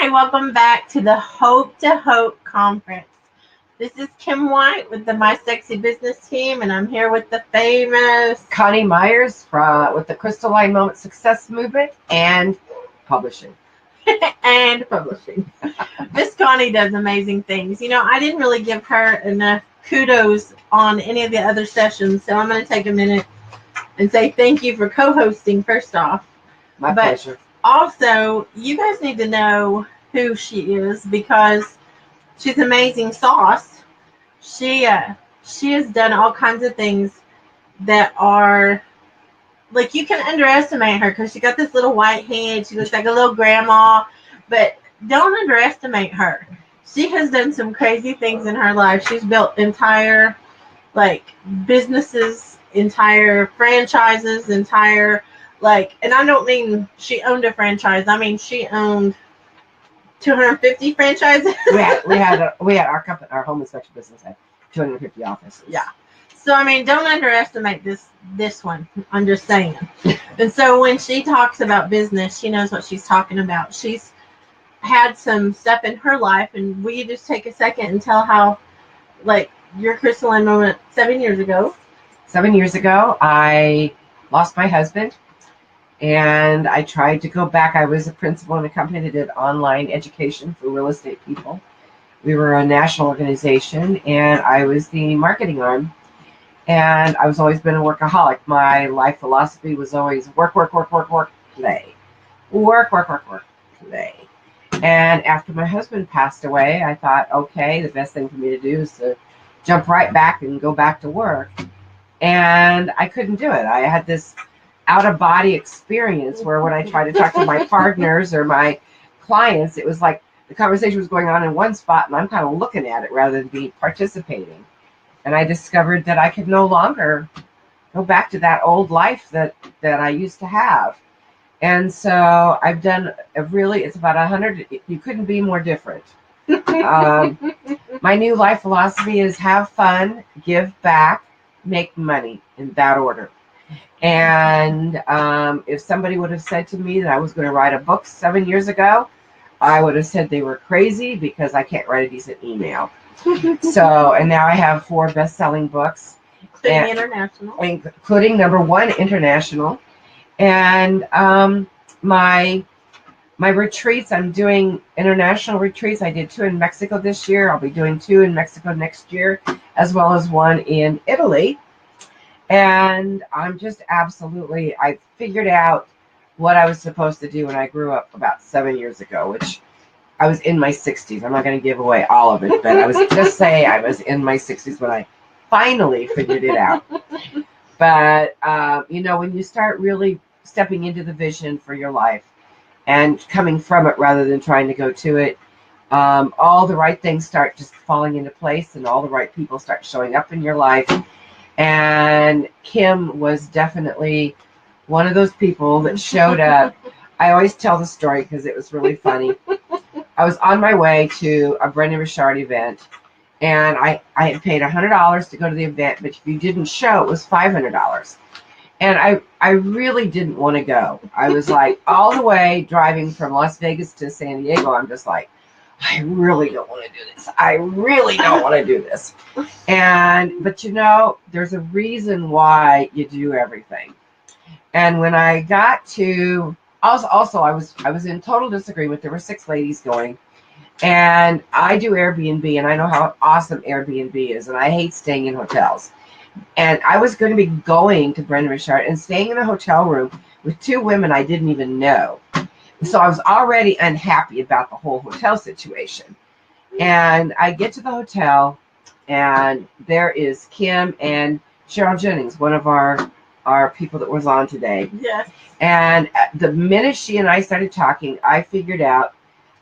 Hi, welcome back to the Hope to Hope Conference. This is Kim White with the My Sexy Business team, and I'm here with the famous Coni Meyers with the Crystalline Moment Success Movement and publishing. and publishing. Miss Connie does amazing things. You know, I didn't really give her enough kudos on any of the other sessions, so I'm going to take a minute and say thank you for co-hosting first off. My pleasure. Also, you guys need to know who she is because she's amazing sauce. She has done all kinds of things that are like you can underestimate her because she got this little white head. She looks like a little grandma, but don't underestimate her. She has done some crazy things in her life. She's built entire businesses, entire franchises, and I don't mean she owned a franchise. I mean she owned 250 franchises. we had our home inspection business had 250 offices. Yeah. So I mean, don't underestimate this one. I'm just saying. And so when she talks about business, she knows what she's talking about. She's had some stuff in her life, and will you just take a second and tell how, your crystalline moment 7 years ago? 7 years ago, I lost my husband. And I tried to go back. I was a principal in a company that did online education for real estate people. We were a national organization, and I was the marketing arm. And I was always been a workaholic. My life philosophy was always work, play. Work, play. And after my husband passed away, I thought, okay, the best thing for me to do is to jump right back and go back to work. And I couldn't do it. I had this out-of-body experience where when I try to talk to my partners or my clients, it was like the conversation was going on in one spot and I'm kind of looking at it rather than be participating. And I discovered that I could no longer go back to that old life that I used to have. And so I've done it's about 100, you couldn't be more different. My new life philosophy is have fun, give back, make money, in that order. And if somebody would have said to me that I was going to write a book 7 years ago, I would have said they were crazy because I can't write a decent email. And now I have 4 best-selling books. Including number 1 international. And my retreats, I'm doing international retreats. I did 2 in Mexico this year. I'll be doing 2 in Mexico next year, as well as 1 in Italy. And I'm just I figured out what I was supposed to do when I grew up about 7 years ago, which I was in my 60s. I'm not going to give away all of it, but I was just saying I was in my 60s when I finally figured it out. But, when you start really stepping into the vision for your life and coming from it rather than trying to go to it, all the right things start just falling into place and all the right people start showing up in your life. And Kim was definitely one of those people that showed up. I always tell the story because it was really funny. I was on my way to a Brendan Richard event, and I had paid $100 to go to the event, but if you didn't show, it was $500. And I really didn't want to go. I was like all the way driving from Las Vegas to San Diego. I'm just like, I really don't want to do this. I really don't want to do this. But there's a reason why you do everything. And when I got to, I was in total disagreement. There were 6 ladies going, and I do Airbnb, and I know how awesome Airbnb is, and I hate staying in hotels. And I was going to be going to Brendan Richard and staying in a hotel room with 2 women I didn't even know. So I was already unhappy about the whole hotel situation. And I get to the hotel, and there is Kim and Cheryl Jennings, one of our people that was on today. Yes. And the minute she and I started talking, I figured out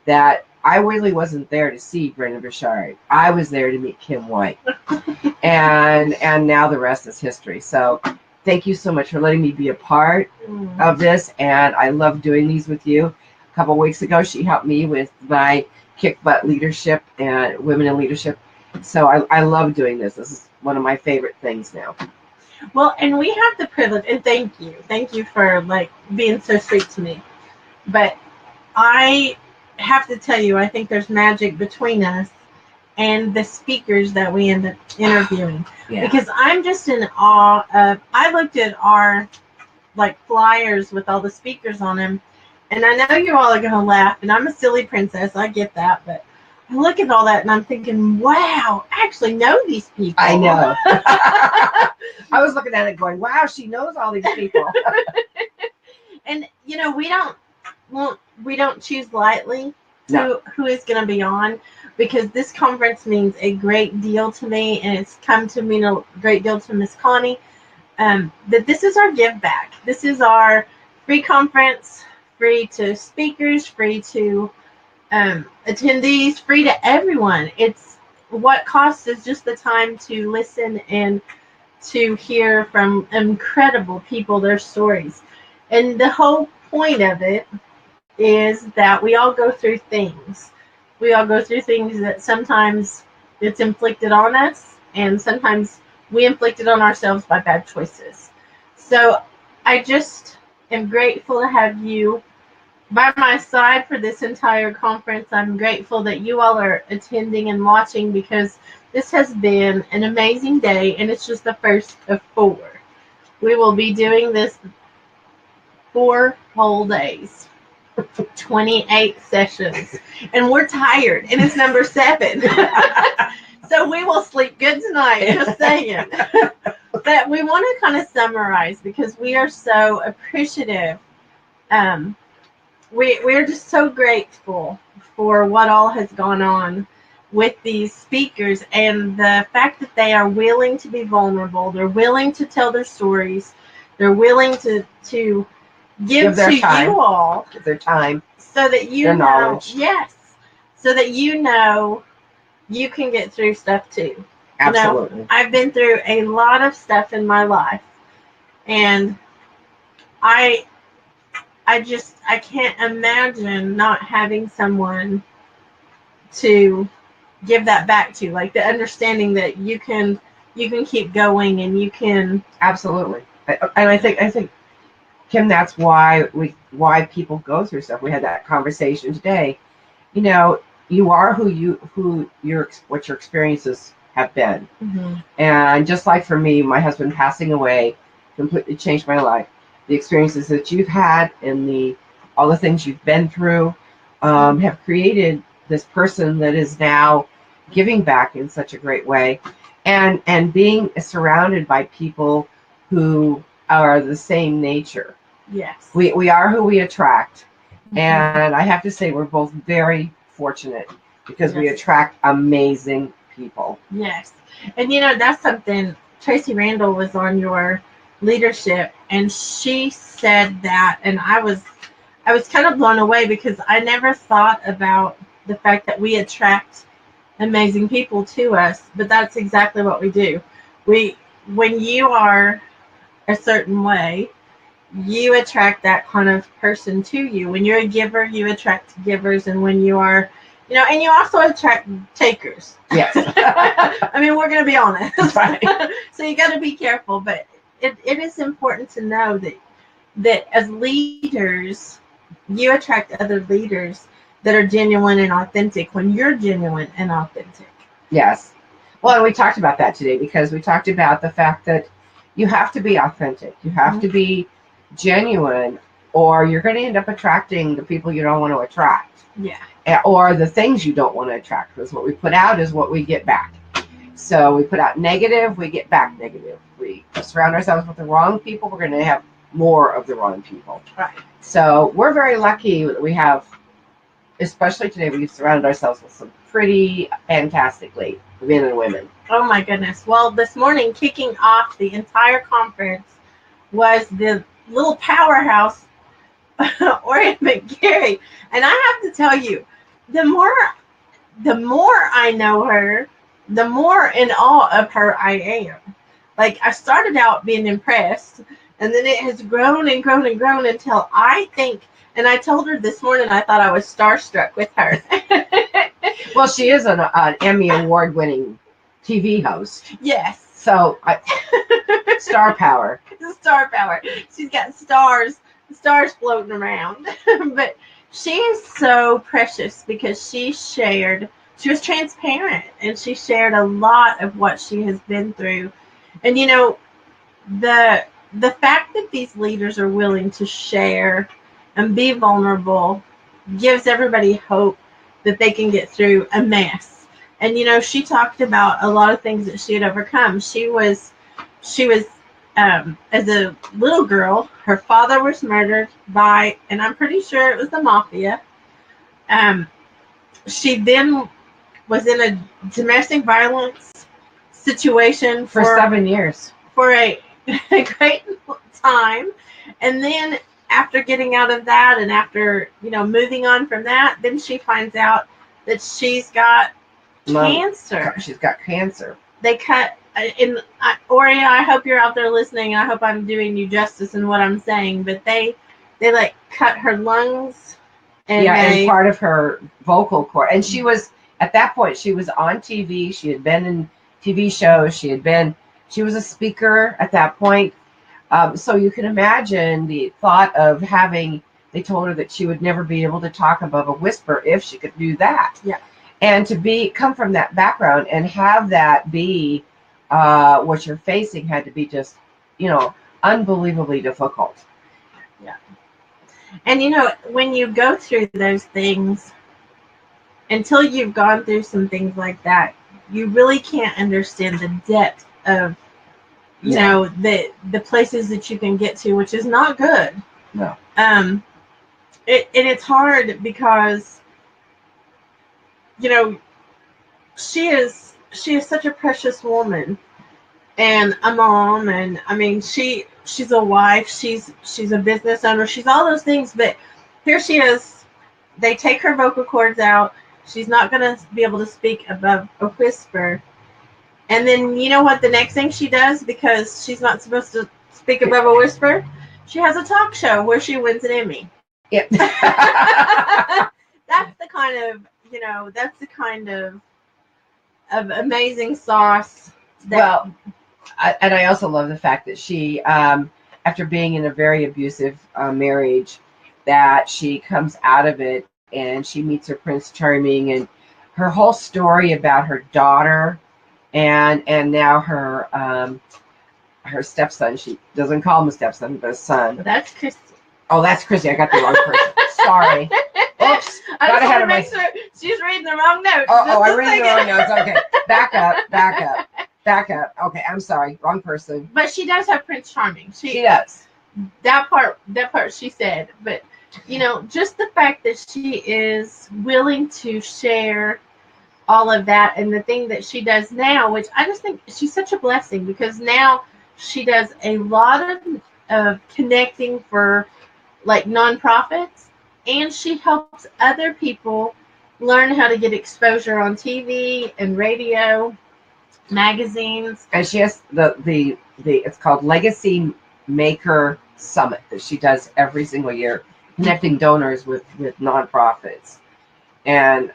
that I really wasn't there to see Brendan Richard. I was there to meet Kim White. and now the rest is history. So thank you so much for letting me be a part of this, and I love doing these with you. A couple of weeks ago, she helped me with my kick butt leadership and women in leadership. So I love doing this. This is one of my favorite things now. Well, and we have the privilege, and thank you for being so sweet to me. But I have to tell you, I think there's magic between us and the speakers that we end up interviewing. Yeah. Because I'm just in awe of, I looked at our like flyers with all the speakers on them, and I know you all are going to laugh, and I'm a silly princess, I get that, but I look at all that and I'm thinking, wow, I actually know these people. I know. I was looking at it going, wow, she knows all these people. And you know, we don't choose lightly who is going to be on, because this conference means a great deal to me, and it's come to mean a great deal to Miss Connie. That this is our give back. This is our free conference, free to speakers, free to attendees, free to everyone. It's what costs is just the time to listen and to hear from incredible people, their stories. And the whole point of it is that we all go through things. We all go through things that sometimes it's inflicted on us, and sometimes we inflict it on ourselves by bad choices. So I just am grateful to have you by my side for this entire conference. I'm grateful that you all are attending and watching, because this has been an amazing day, and it's just the first of 4. We will be doing this 4 whole days, 28 sessions, and we're tired, and it's number 7. So we will sleep good tonight, just saying. But we want to kind of summarize, because we are so appreciative. We're just so grateful for what all has gone on with these speakers, and the fact that they are willing to be vulnerable. They're willing to tell their stories. They're willing to give to time. You all. Give their time. So that you their know. Knowledge. Yes. So that you know you can get through stuff too. Absolutely. You know, I've been through a lot of stuff in my life, and I can't imagine not having someone to give that back to, like the understanding that you can keep going, and you can. Absolutely. And I think Kim, that's why people go through stuff. We had that conversation today. You know, you are what your experiences have been. Mm-hmm. And just like for me, my husband passing away completely changed my life. The experiences that you've had and all the things you've been through have created this person that is now giving back in such a great way, and being surrounded by people who are the same nature. Yes. We are who we attract. Mm-hmm. And I have to say, we're both very fortunate, because we attract amazing people. Yes. And you know, that's something. Tracy Randall was on your leadership, and she said that, and I was kind of blown away, because I never thought about the fact that we attract amazing people to us, but that's exactly what we do. When you are a certain way, you attract that kind of person to you. When you're a giver, you attract givers, and when you are, you know, and you also attract takers. Yes. I mean, we're going to be honest. Right. So you got to be careful, but it is important to know that as leaders, you attract other leaders that are genuine and authentic when you're genuine and authentic. Yes. Well, and we talked about that today, because we talked about the fact that you have to be authentic. You have to be genuine, or you're going to end up attracting the people you don't want to attract. Yeah. Or the things you don't want to attract, because what we put out is what we get back. So we put out negative, we get back negative. We surround ourselves with the wrong people, we're going to have more of the wrong people. Right. So we're very lucky that we have, especially today, we've surrounded ourselves with some pretty fantastic men and women. Oh my goodness. Well, this morning, kicking off the entire conference was the little powerhouse, Orion McGarry. And I have to tell you, the more I know her, the more in awe of her I am. Like, I started out being impressed, and then it has grown and grown and grown until I think, and I told her this morning, I thought I was starstruck with her. Well, she is an Emmy award-winning TV host. Yes. So, star power. Star power. She's got stars floating around. But she is so precious because she was transparent and she shared a lot of what she has been through. And the fact that these leaders are willing to share and be vulnerable gives everybody hope that they can get through a mess. And she talked about a lot of things that she had overcome. She was as a little girl, her father was murdered by, and I'm pretty sure it was the mafia. She then was in a domestic violence situation for 7 years. For a great time. And then after getting out of that and after, moving on from that, then she finds out that she's got cancer. She's got cancer. They cut, Ori, I hope you're out there listening. I hope I'm doing you justice in what I'm saying, but they like cut her lungs. And part of her vocal cord. And she was, at that point, she was on TV. She had been in TV shows. She was a speaker at that point. So you can imagine the thought of they told her that she would never be able to talk above a whisper if she could do that. Yeah. And to come from that background and have that be what you're facing had to be just, unbelievably difficult. Yeah. And when you go through those things, until you've gone through some things like that, you really can't understand the depth of, the places that you can get to, which is not good. No. And it's hard because, she is such a precious woman and a mom, and I mean she's a wife, she's a business owner, she's all those things, but here she is. They take her vocal cords out. She's not going to be able to speak above a whisper. And then you know what the next thing she does, because she's not supposed to speak above a whisper? She has a talk show where she wins an Emmy. Yep. That's the kind of amazing sauce. And I also love the fact that she, after being in a very abusive marriage, that she comes out of it and she meets her Prince Charming, and her whole story about her daughter and now her stepson. She doesn't call him a stepson, but a son. That's Christy. Oh, that's Christy. I got the wrong person. Sorry. Oops. I just want to make sure she's reading the wrong notes. I'm reading the wrong notes. Okay. Back up. Okay, I'm sorry. Wrong person. But she does have Prince Charming. She does. That part she said. But, just the fact that she is willing to share all of that, and the thing that she does now, which I just think she's such a blessing, because now she does a lot of connecting for like nonprofits, and she helps other people learn how to get exposure on TV and radio, magazines. And she has the it's called Legacy Maker Summit that she does every single year, connecting donors with nonprofits. And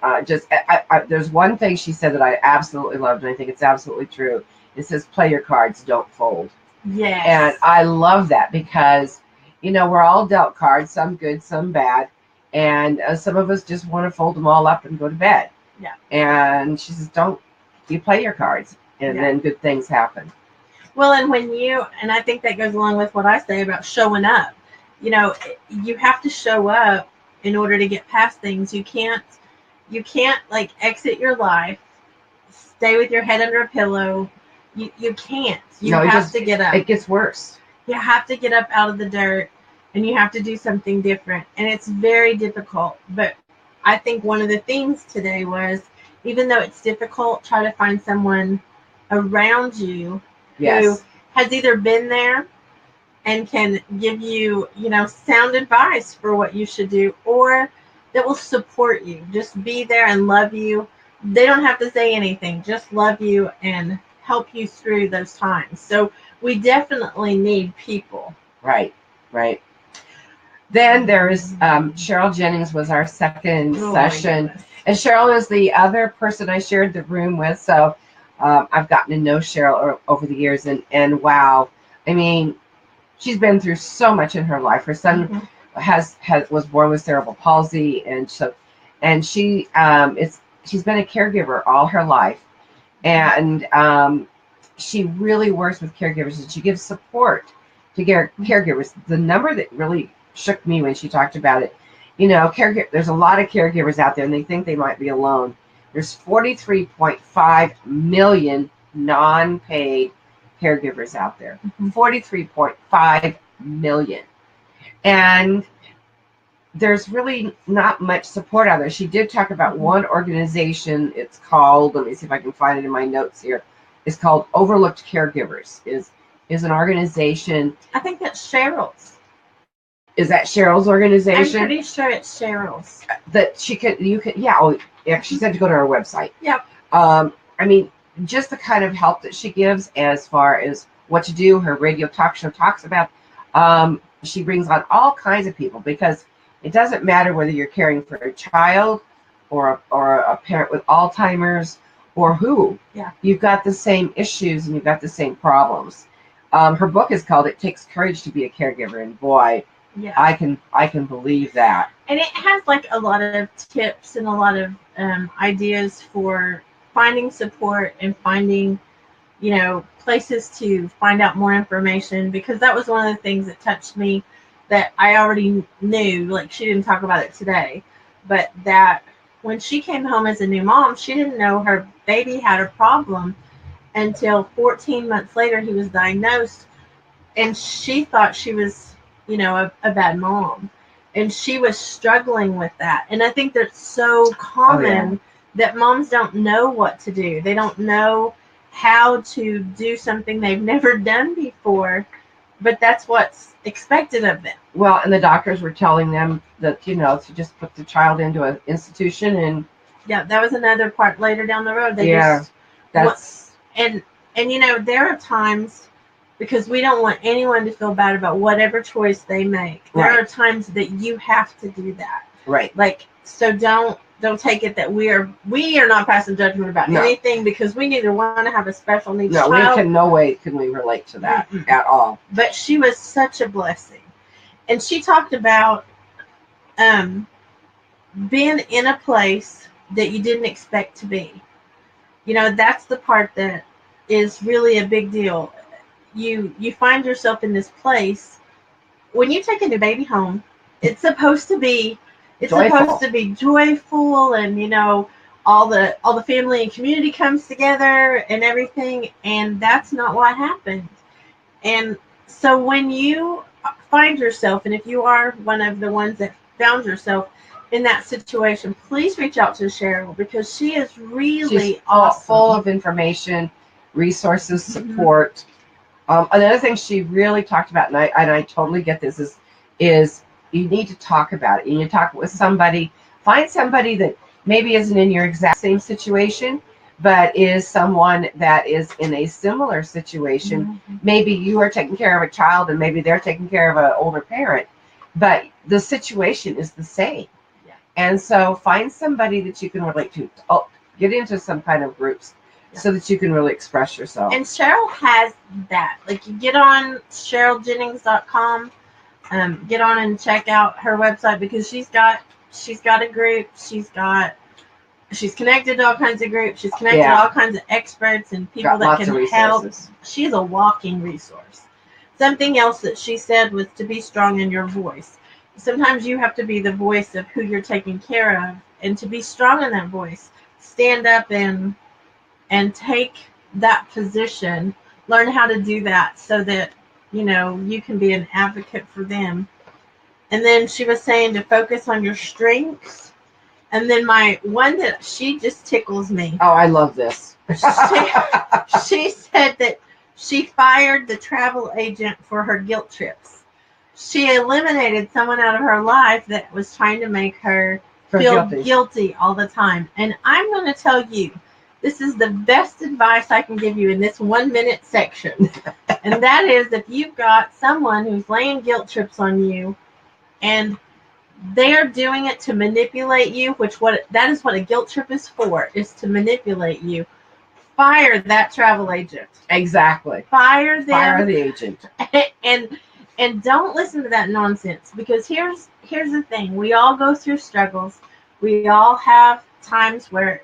there's one thing she said that I absolutely loved, and I think it's absolutely true. It says, "Play your cards, don't fold." Yes. And I love that because, we're all dealt cards, some good, some bad. And some of us just want to fold them all up and go to bed. Yeah. And she says, you play your cards, and then good things happen. Well, and I think that goes along with what I say about showing up. You have to show up in order to get past things. You can't like exit your life, stay with your head under a pillow. You can't. You have to get up. It gets worse. You have to get up out of the dirt, and you have to do something different. And it's very difficult. But I think one of the things today was, even though it's difficult, try to find someone around you who has either been there and can give you, sound advice for what you should do, or that will support you. Just be there and love you. They don't have to say anything, just love you and help you through those times. So we definitely need people. Right. Then there's Cheryl Jennings was our second session. And Cheryl is the other person I shared the room with. So I've gotten to know Cheryl over the years. And wow, I mean, she's been through so much in her life. Her son was born with cerebral palsy, and she's been a caregiver all her life, and she really works with caregivers, and she gives support to caregivers. The number that really shook me when she talked about it, there's a lot of caregivers out there, and they think they might be alone. There's 43.5 million non-paid caregivers out there. 43.5 million. And there's really not much support out there. She did talk about one organization. It's called, let me see if I can find it in my notes here. It's called Overlooked Caregivers. Is an organization. I think that's Cheryl's. Is that Cheryl's organization? I'm pretty sure it's Cheryl's. That yeah, she said to go to her website. Yep. I mean, just the kind of help that she gives as far as what to do. Her radio talk show talks about. She brings on all kinds of people, because it doesn't matter whether you're caring for a child or a parent with Alzheimer's or who. Yeah. You've got the same issues and you've got the same problems. Her book is called "It Takes Courage to Be a Caregiver," and boy, yeah, I can believe that. And it has like a lot of tips and a lot of ideas for finding support and finding, places to find out more information, because that was one of the things that touched me that I already knew. Like, she didn't talk about it today, but that when she came home as a new mom, she didn't know her baby had a problem until 14 months later he was diagnosed, and she thought she was, a bad mom, and she was struggling with that. And I think that's so common that moms don't know what to do. They don't know how to do something they've never done before, but that's what's expected of them. Well, and the doctors were telling them that, to just put the child into an institution, and yeah, that was another part later down the road. And there are times, because we don't want anyone to feel bad about whatever choice they make. There are times that you have to do that. Right. Like, so don't take it that we are not passing judgment about anything, because we neither want to have a special needs child. No way can we relate to that at all. But she was such a blessing. And she talked about being in a place that you didn't expect to be. That's the part that is really a big deal. You find yourself in this place. When you take a new baby home, it's supposed to be joyful, and all the family and community comes together and everything, and that's not what happened. And so when you find yourself, and if you are one of the ones that found yourself in that situation, please reach out to Cheryl, because she is really awesome. Full of information, resources, support. Another thing she really talked about, and I totally get this, is you need to talk about it. You need to talk with somebody. Find somebody that maybe isn't in your exact same situation, but is someone that is in a similar situation. Maybe you are taking care of a child, and maybe they're taking care of an older parent, but the situation is the same. Yeah. And so find somebody that you can relate to. Get into some kind of groups so that you can really express yourself. And Cheryl has that. Like, you get on CherylJennings.com. Get on and check out her website, because she's got a group. She's connected to all kinds of groups. She's connected to all kinds of experts and people that can help. She's a walking resource. Something else that she said was to be strong in your voice. Sometimes you have to be the voice of who you're taking care of, and to be strong in that voice, stand up and take that position. Learn how to do that so that you can be an advocate for them. And then she was saying to focus on your strengths. And then my one that she just tickles me. Oh, I love this. She said that she fired the travel agent for her guilt trips. She eliminated someone out of her life that was trying to make her feel guilty all the time. And I'm going to tell you, this is the best advice I can give you in this 1 minute section. And that is, if you've got someone who's laying guilt trips on you, and they're doing it to manipulate you, that is what a guilt trip is for, is to manipulate you. Fire that travel agent. Exactly. Fire them. Fire the agent. And And don't listen to that nonsense, because here's the thing. We all go through struggles. We all have times where,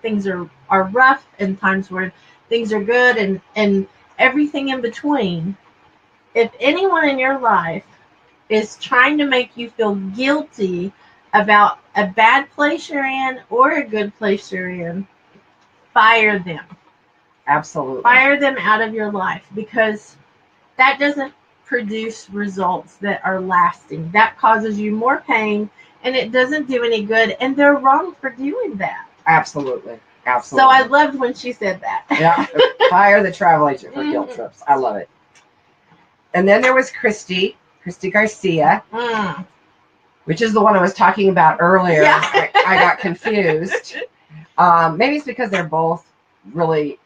things are rough, and times where things are good, and everything in between. If anyone in your life is trying to make you feel guilty about a bad place you're in or a good place you're in, fire them. Absolutely. Fire them out of your life, because that doesn't produce results that are lasting. That causes you more pain, and it doesn't do any good, and they're wrong for doing that. Absolutely. So Absolutely. I loved when she said that. Yeah. Fire the travel agent for guilt trips. I love it. And then there was Christy Garcia, which is the one I was talking about earlier. Yeah. I got confused. Maybe it's because they're both really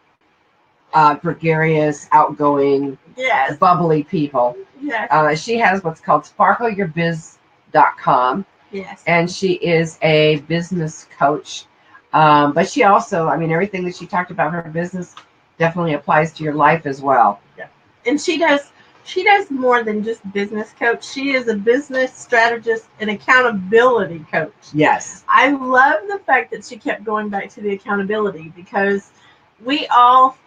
gregarious, outgoing, Yes. bubbly people. Yes. She has what's called sparkleyourbiz.com. Yes. And she is a business coach. But she also, everything that she talked about her business definitely applies to your life as well. Yeah. And she does more than just business coach. She is a business strategist and accountability coach. Yes. I love the fact that she kept going back to the accountability, because we all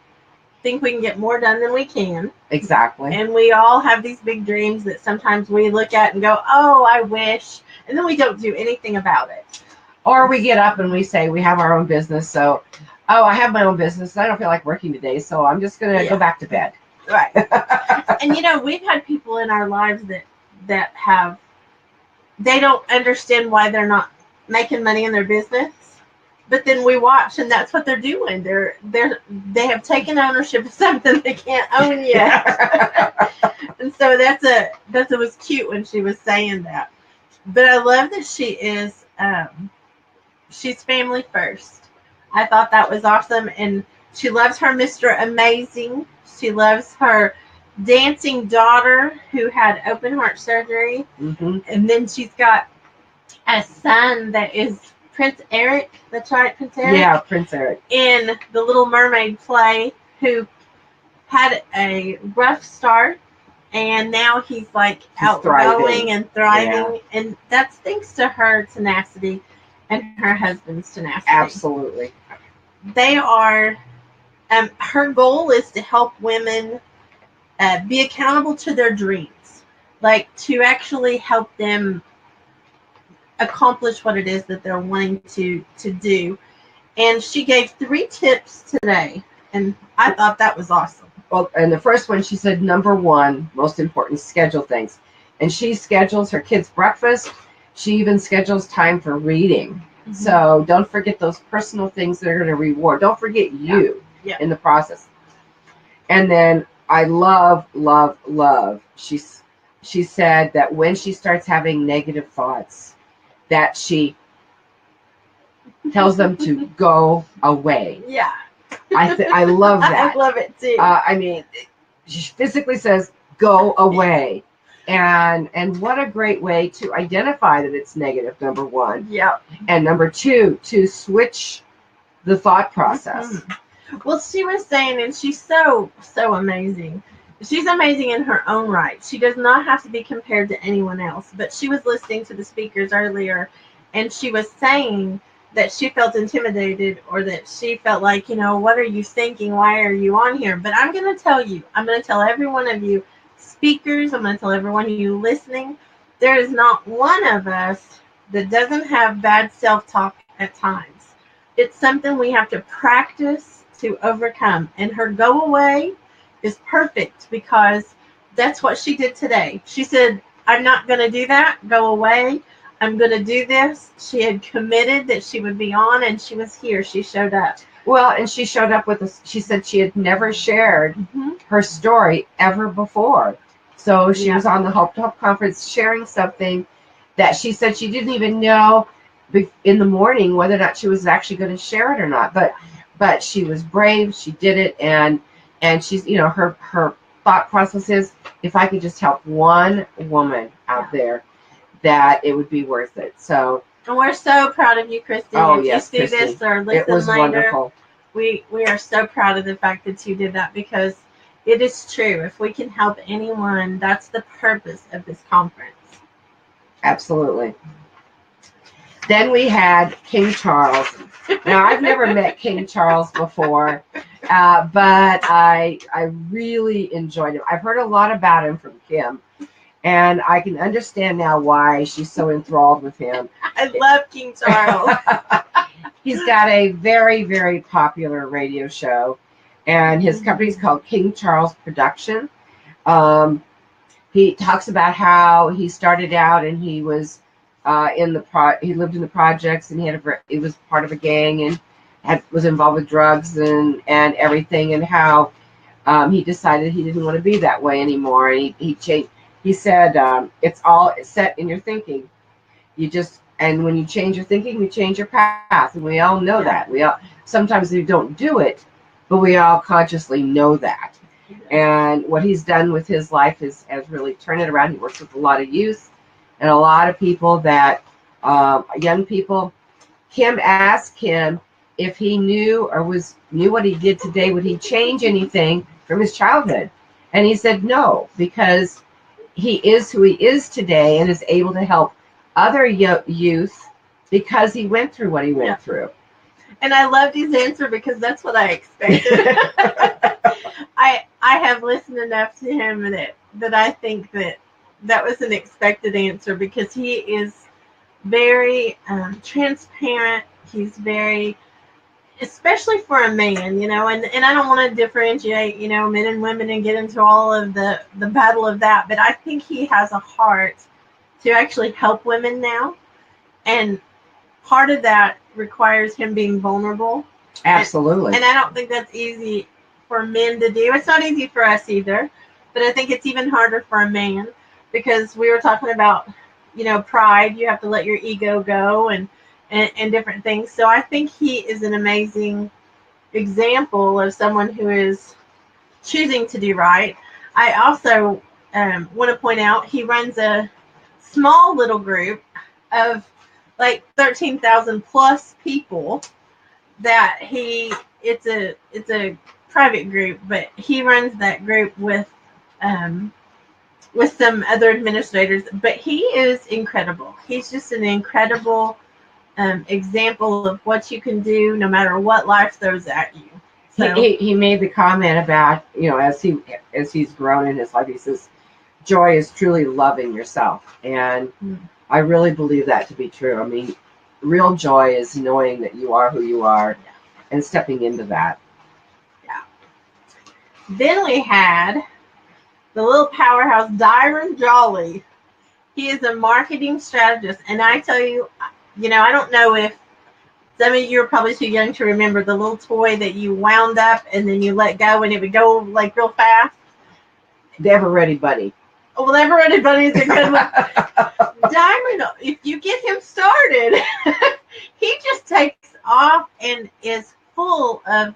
think we can get more done than we can. Exactly. And we all have these big dreams that sometimes we look at and go, oh, I wish. And then we don't do anything about it. Or we get up and we say we have our own business. So, I have my own business. I don't feel like working today, so I'm just going to go back to bed. Right. And, we've had people in our lives that they don't understand why they're not making money in their business. But then we watch, and that's what they're doing. They have taken ownership of something they can't own yet. And so that was cute when she was saying that. But I love that she is she's family first. I thought that was awesome, and she loves her Mr. Amazing. She loves her dancing daughter who had open heart surgery, and then she's got a son that is Prince Eric. That's right, Prince Eric. Yeah, Prince Eric. In the Little Mermaid play, who had a rough start, and now he's outgoing and thriving. Yeah. And that's thanks to her tenacity and her husband's tenacity. Absolutely. They are, her goal is to help women be accountable to their dreams, to actually help them accomplish what it is that they're wanting to do. And she gave 3 tips today, and I thought that was awesome. Well, and the first one, she said, number 1, most important, schedule things. And she schedules her kids' breakfast. She even schedules time for reading. Mm-hmm. So don't forget those personal things that are going to reward. Don't forget you in the process. And then I love. She said that when she starts having negative thoughts, that she tells them to go away. Yeah. I love that. I love it too. She physically says, go away. And what a great way to identify that it's negative, number 1. Yeah. And number 2, to switch the thought process. Mm-hmm. Well, she was saying, and she's so amazing. She's amazing in her own right. She does not have to be compared to anyone else. But she was listening to the speakers earlier, and she was saying that she felt intimidated, or that she felt like, what are you thinking? Why are you on here? But I'm going to tell every one of you speakers, I'm going to tell everyone of you listening, there is not one of us that doesn't have bad self-talk at times. It's something we have to practice to overcome. And her go away is perfect, because that's what she did today. She said, I'm not going to do that. Go away. I'm going to do this. She had committed that she would be on, and she was here. She showed up. Well, and she showed up with us. She said she had never shared her story ever before. So she was on the Hope to Hope conference sharing something that she said she didn't even know in the morning whether or not she was actually going to share it or not. But she was brave. She did it, and she's, her thought process is, if I could just help one woman out there, that it would be worth it. So, and we're so proud of you, Christy. If you see this or listen later, wonderful. We are so proud of the fact that you did that, because It is true. If we can help anyone, that's the purpose of this conference. Absolutely. Then we had King Charles. Now, I've never met King Charles before, but I really enjoyed him. I've heard a lot about him from Kim, and I can understand now why she's so enthralled with him. I love King Charles. He's got a very, very popular radio show, and his company's called King Charles Production. He talks about how he started out and he was he lived in the projects, and he was part of a gang and was involved with drugs and everything, and how he decided he didn't want to be that way anymore. And he changed. He said, it's all set in your thinking. And when you change your thinking, you change your path. And we all know that. Sometimes we don't do it, but we all consciously know that. And what he's done with his life has really turned it around. He works with a lot of youth and a lot of people young people. Kim asked him if he knew what he did today. Would he change anything from his childhood? And he said no, because he is who he is today and is able to help other youth because he went through what he went through. And I loved his answer because that's what I expected. I have listened enough to him that I think that was an expected answer, because he is very transparent. He's very, especially for a man, and I don't want to differentiate, men and women and get into all of the battle of that, but I think he has a heart to actually help women now. And part of that requires him being vulnerable. Absolutely. And I don't think that's easy for men to do. It's not easy for us either, but I think it's even harder for a man, because we were talking about, pride. You have to let your ego go and different things. So I think he is an amazing example of someone who is choosing to do right. I also want to point out he runs a small little group of like 13,000 plus people that it's a private group, but he runs that group with some other administrators. But he is incredible. He's just an incredible example of what you can do no matter what life throws at you. So, he made the comment about, as he's grown in his life, he says, joy is truly loving yourself. And I really believe that to be true. I mean, real joy is knowing that you are who you are and stepping into that. Yeah. Then we had the little powerhouse, Dyron Jolly. He is a marketing strategist. And I tell you, I don't know if some of you are probably too young to remember the little toy that you wound up and then you let go and it would go like real fast. The Ever Ready Bunny. Oh, well, Ever Ready Bunny is a good one. Diamond, if you get him started, he just takes off and is full of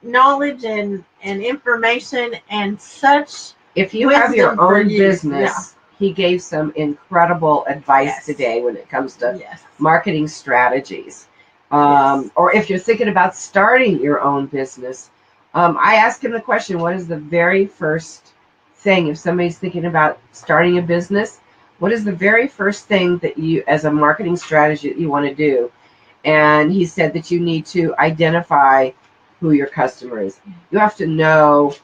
knowledge and information and such. If you have your own business, he gave some incredible advice today when it comes to marketing strategies. Or if you're thinking about starting your own business, I asked him the question, what is the very first thing, if somebody's thinking about starting a business, what is the very first thing that you, as a marketing strategy, that you want to do? And he said that you need to identify who your customer is. You have to know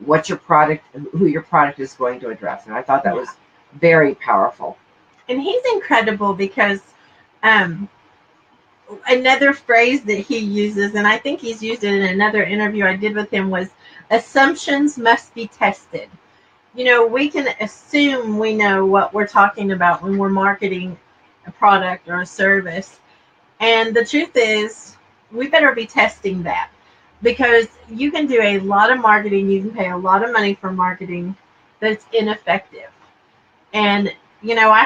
who your product is going to address. And I thought that was very powerful. And he's incredible because another phrase that he uses, and I think he's used it in another interview I did with him, was assumptions must be tested. We can assume we know what we're talking about when we're marketing a product or a service. And the truth is, we better be testing that, because you can do a lot of marketing, you can pay a lot of money for marketing that's ineffective. And, I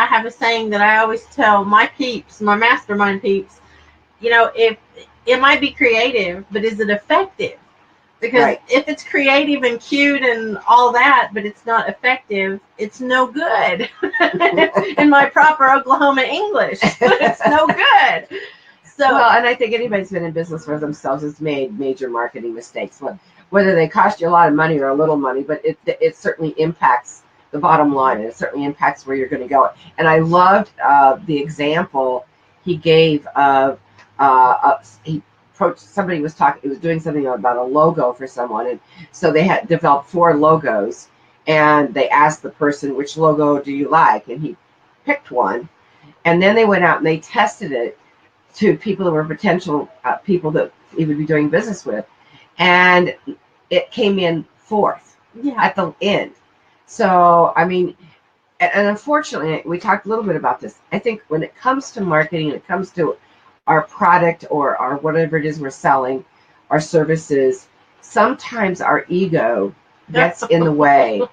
have a saying that I always tell my peeps, my mastermind peeps, if it might be creative, but is it effective? Because if it's creative and cute and all that, but it's not effective, it's no good. In my proper Oklahoma English, it's no good. So, and I think anybody's been in business for themselves has made major marketing mistakes. whether they cost you a lot of money or a little money, but it certainly impacts the bottom line, and it certainly impacts where you're going to go. And I loved the example he gave of he approached somebody was talking. He was doing something about a logo for someone, and so they had developed 4 logos, and they asked the person, which logo do you like, and he picked one, and then they went out and they tested it to people that were potential people that he would be doing business with, and it came in 4th at the end. So I mean, and unfortunately, we talked a little bit about this. I think when it comes to marketing, and it comes to our product or our whatever it is we're selling, our services, sometimes our ego gets in the way,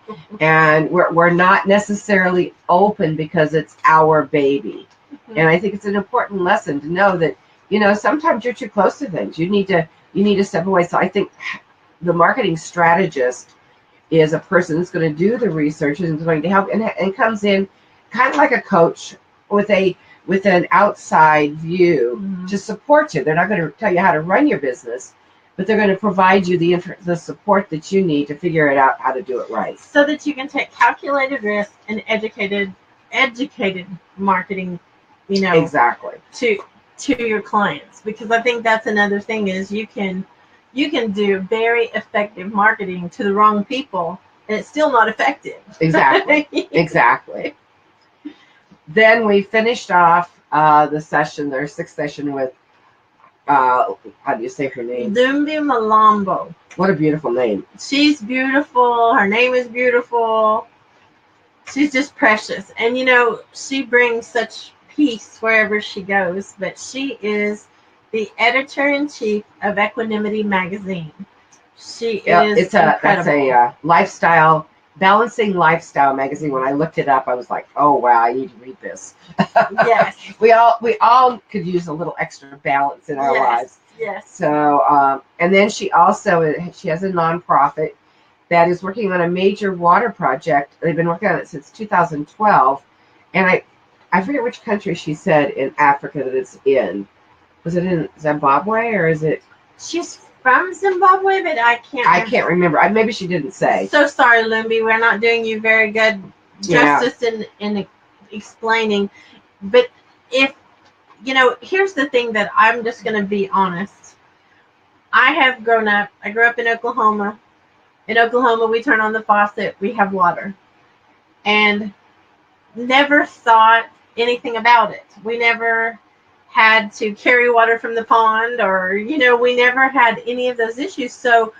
and we're not necessarily open because it's our baby. And I think it's an important lesson to know that, you know, sometimes you're too close to things. You need to step away. So I think the marketing strategist is a person that's going to do the research and is going to help, and comes in kind of like a coach with an outside view to support you. They're not going to tell you how to run your business, but they're going to provide you the support that you need to figure it out how to do it right, so that you can take calculated risk and educated marketing, you know, exactly, to your clients. Because I think that's another thing is you can do very effective marketing to the wrong people and it's still not effective. Exactly. Exactly. Then we finished off the session, their 6th session, with how do you say her name? Lumbi Malombo. What a beautiful name. She's beautiful. Her name is beautiful. She's just precious. And, you know, she brings such peace wherever she goes. But she is the editor-in-chief of Equanimity magazine. She is incredible. That's a lifestyle, balancing lifestyle magazine. When I looked it up, I was like, oh, wow, I need to read this. Yes. we all could use a little extra balance in our lives. Yes. So, and then she has a nonprofit that is working on a major water project. They've been working on it since 2012. And I forget which country she said in Africa that it's in. Was it in Zimbabwe or is it? She's from Zimbabwe, but I can't remember. Maybe she didn't say. So sorry, Lumbi. We're not doing you very good justice in explaining. But if, you know, here's the thing that I'm just going to be honest. I grew up in Oklahoma. In Oklahoma, we turn on the faucet, we have water. And never thought anything about it. We never had to carry water from the pond, or, you know, we never had any of those issues. So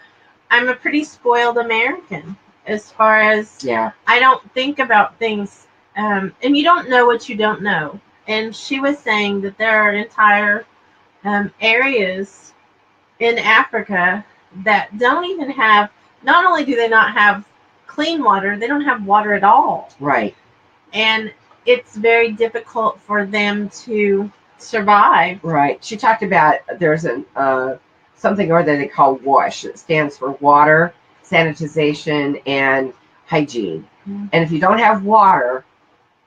I'm a pretty spoiled American as far as I don't think about things. And you don't know what you don't know. And she was saying that there are entire areas in Africa that don't even have, not only do they not have clean water, they don't have water at all. Right. And it's very difficult for them to survive. Right. She talked about there's something or that they call WASH. It stands for water, sanitization, and hygiene. Mm-hmm. And if you don't have water,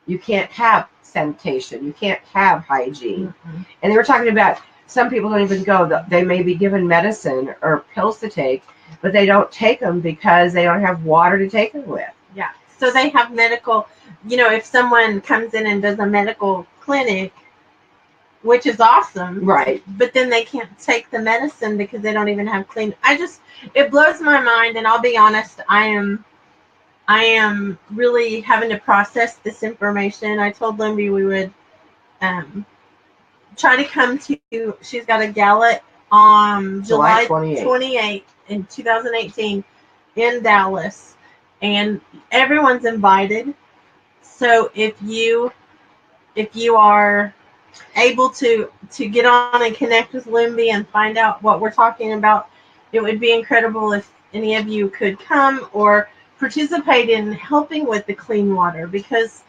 you can't have sanitation. You can't have hygiene. Mm-hmm. And they were talking about some people don't even go. They may be given medicine or pills to take, but they don't take them because they don't have water to take them with. Yeah. So they have medical, you know, if someone comes in and does a medical clinic, which is awesome. Right. But then they can't take the medicine because they don't even have clean. It blows my mind. And I'll be honest, I am really having to process this information. I told Lumbi we would try to come to, she's got a gala on July 28th in 2018 in Dallas. And everyone's invited. So if you are able to get on and connect with Lumbi and find out what we're talking about, it would be incredible if any of you could come or participate in helping with the clean water, because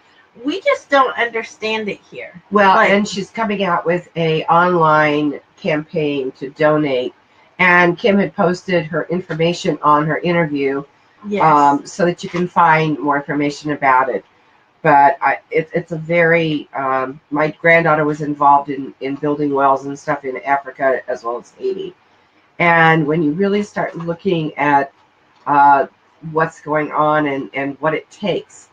we just don't understand it here. Well, and she's coming out with a online campaign to donate, and Kim had posted her information on her interview. Yes. So that you can find more information about it. But it's a very, my granddaughter was involved in building wells and stuff in Africa as well as Haiti. And when you really start looking at what's going on and what it takes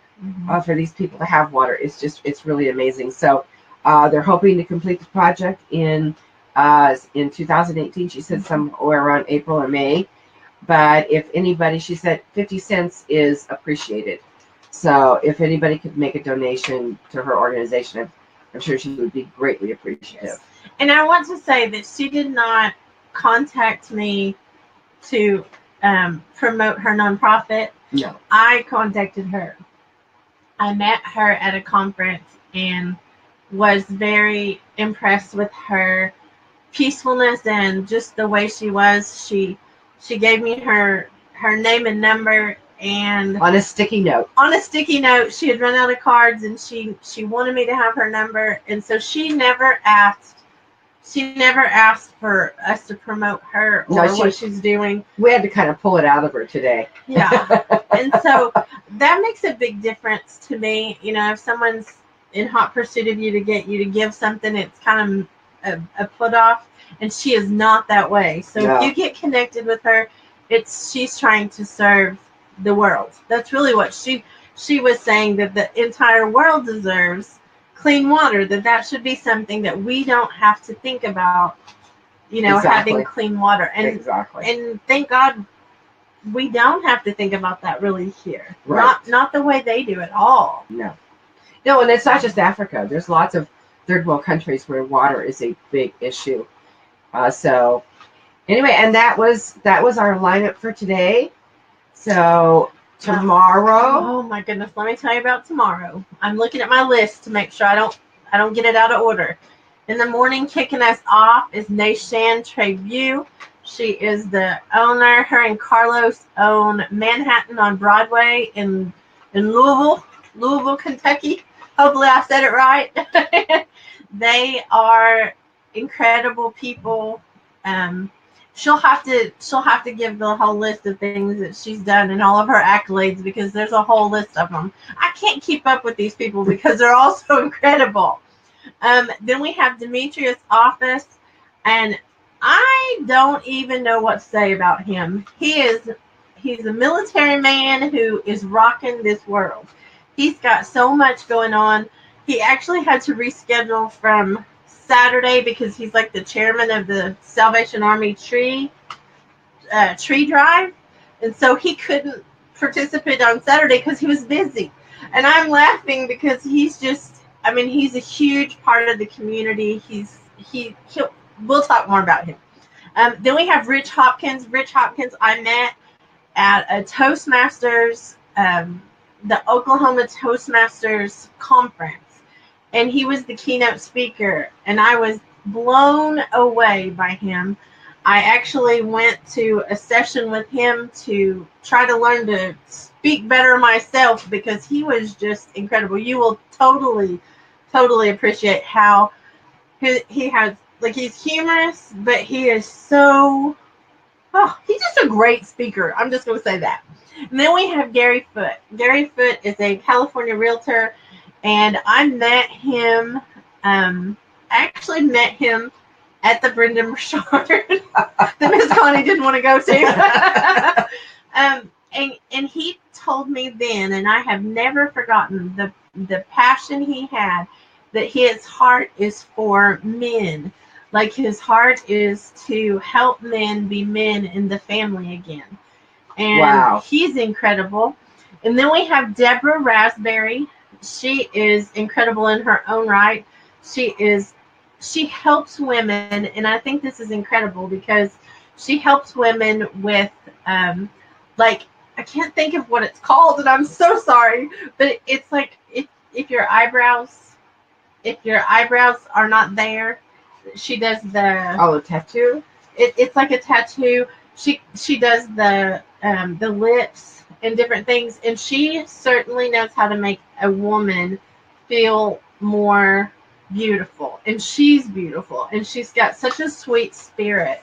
for these people to have water, it's really amazing. So they're hoping to complete the project in 2018. She said somewhere around April or May. But if anybody, she said 50 cents is appreciated. So if anybody could make a donation to her organization, I'm sure she would be greatly appreciative. Yes. And I want to say that she did not contact me to promote her nonprofit. No. I contacted her. I met her at a conference and was very impressed with her peacefulness and just the way she was. She gave me her name and number, and on a sticky note. On a sticky note, she had run out of cards, and she wanted me to have her number, and so she never asked for us to promote her or what she's doing. We had to kind of pull it out of her today. Yeah. And so that makes a big difference to me. You know, if someone's in hot pursuit of you to get you to give something, it's kind of a put off, and she is not that way. So if you get connected with her, she's trying to serve the world. That's really what she was saying, that the entire world deserves clean water, that should be something that we don't have to think about, you know, having clean water. And and thank God we don't have to think about that really here. Right. Not the way they do at all. No, and it's not just Africa. There's lots of third world countries where water is a big issue. So anyway, and that was our lineup for today. So tomorrow. Oh my goodness, let me tell you about tomorrow. I'm looking at my list to make sure I don't get it out of order. In the morning, kicking us off is Nashan Trevue. She is the owner. Her and Carlos own Manhattan on Broadway in Louisville, Kentucky. Hopefully I said it right. They are incredible people. She'll have to give the whole list of things that she's done and all of her accolades, because there's a whole list of them. I can't keep up with these people because they're all so incredible. Then we have Demetrius Office, and I don't even know what to say about him. He's a military man who is rocking this world. He's got so much going on. He actually had to reschedule from Saturday because he's like the chairman of the Salvation Army tree drive, and so he couldn't participate on Saturday because he was busy. And I'm laughing because he's a huge part of the community. We'll talk more about him. Then we have Rich Hopkins. Rich Hopkins I met at a Toastmasters, the Oklahoma Toastmasters conference. And he was the keynote speaker, and I was blown away by him. I actually went to a session with him to try to learn to speak better myself, because he was just incredible. You will totally appreciate how he has, like, he's humorous, but he is he's just a great speaker. I'm just going to say that. And then we have Gary Foote. Gary Foote is a California realtor. And I met him, at the Brendan Burchard that Miss Connie didn't want to go to. And he told me then, and I have never forgotten the passion he had, that his heart is for men. Like, his heart is to help men be men in the family again. And he's incredible. And then we have Deborah Raspberry. She is incredible in her own right. She helps women, and I think this is incredible because she helps women with I can't think of what it's called, and I'm so sorry, but it's like if your eyebrows are not there, she does a tattoo. It's like a tattoo. She does the lips and different things, and she certainly knows how to make a woman feel more beautiful, and she's beautiful, and she's got such a sweet spirit.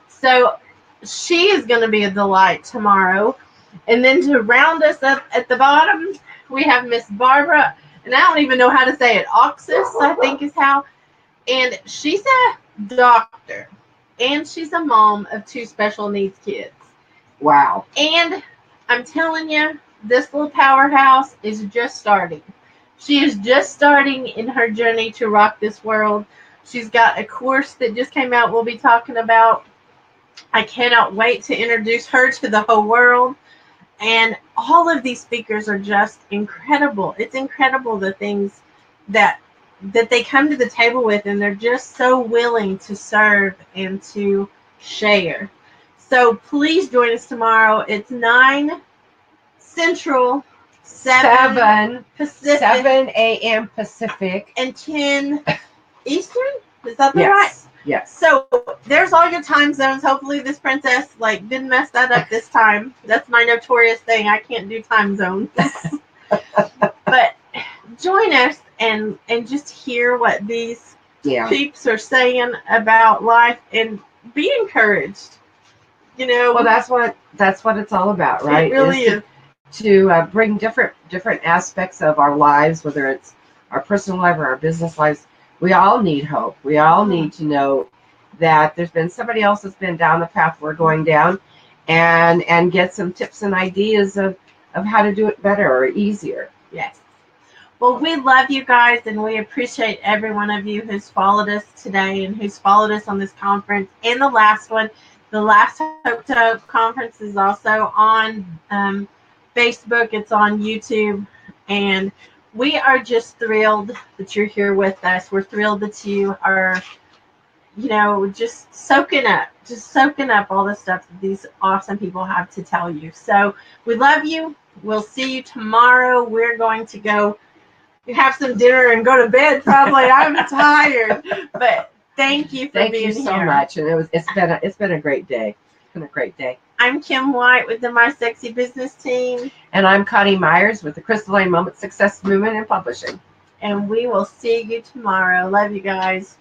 So she is going to be a delight tomorrow. And then to round us up at the bottom, we have Miss Barbara, and I don't even know how to say it, Oxis, I think is how, and she's a doctor, and she's a mom of 2 special needs kids. Wow. And I'm telling you, this little powerhouse is just starting. She is just starting in her journey to rock this world. She's got a course that just came out we'll be talking about. I cannot wait to introduce her to the whole world. And all of these speakers are just incredible. It's incredible the things that they come to the table with, and they're just so willing to serve and to share. So please join us tomorrow. It's 9 Central, 7 Pacific, 7 a.m. Pacific, and 10 Eastern. Is that the yes. right? Yes. So there's all your time zones. Hopefully this princess didn't mess that up this time. That's my notorious thing. I can't do time zones. But join us and just hear what these peeps are saying about life and be encouraged. Well, that's what it's all about, right? It really is. To bring different aspects of our lives, whether it's our personal life or our business lives. We all need hope. We all need to know that there's been somebody else that's been down the path we're going down, and get some tips and ideas of how to do it better or easier. Yes. Well, we love you guys, and we appreciate every one of you who's followed us today and who's followed us on this conference and the last one. The last Hope to Hope conference is also on Facebook. It's on YouTube, and we are just thrilled that you're here with us. We're thrilled that you are, just soaking up all the stuff that these awesome people have to tell you. So we love you. We'll see you tomorrow. We're going to go have some dinner and go to bed probably. I'm tired, but thank you for being here. Thank you so much, and it's been a great day. It's been a great day. I'm Kim White with the My Sexy Business team. And I'm Coni Meyers with the Crystalline Moment Success Movement and Publishing. And we will see you tomorrow. Love you guys.